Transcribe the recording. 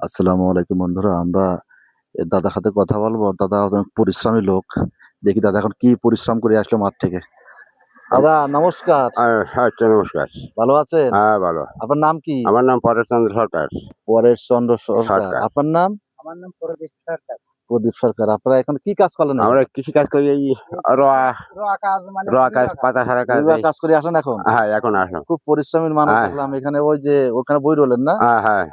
আসসালামু আলাইকুম বন্ধুরা। আমরা দাদার সাথে কথা বলবো। দাদা অনেক পরিশ্রমী লোক। দেখি দাদা এখন কি পরিশ্রম করে আসলো মাঠ থেকে। দাদা নমস্কার। আচ্ছা, নমস্কার। ভালো আছেন? হ্যাঁ, ভালো। আপনার নাম কি? আমার নাম পরেশচন্দ্র সরকার। পরেশচন্দ্র সরকার। সরকার। আপনার নাম? আমার নাম প্রদীপ সরকার। প্রদীপ সরকার। আপনারা এখন কি কাজ করলেন আমরা এখানে? কৃষিকাজ করি, এই রোয়া কাজ মানে কাজ, পাতা সারা কাজ রোজগার এই। কাজ করে আসেন এখন? হ্যাঁ, এখন আসলাম। খুব পরিশ্রমী মানুষ হ্যাঁ। দেখলাম এখানে ওই যে ওখানে বই রোলেন না? হ্যাঁ।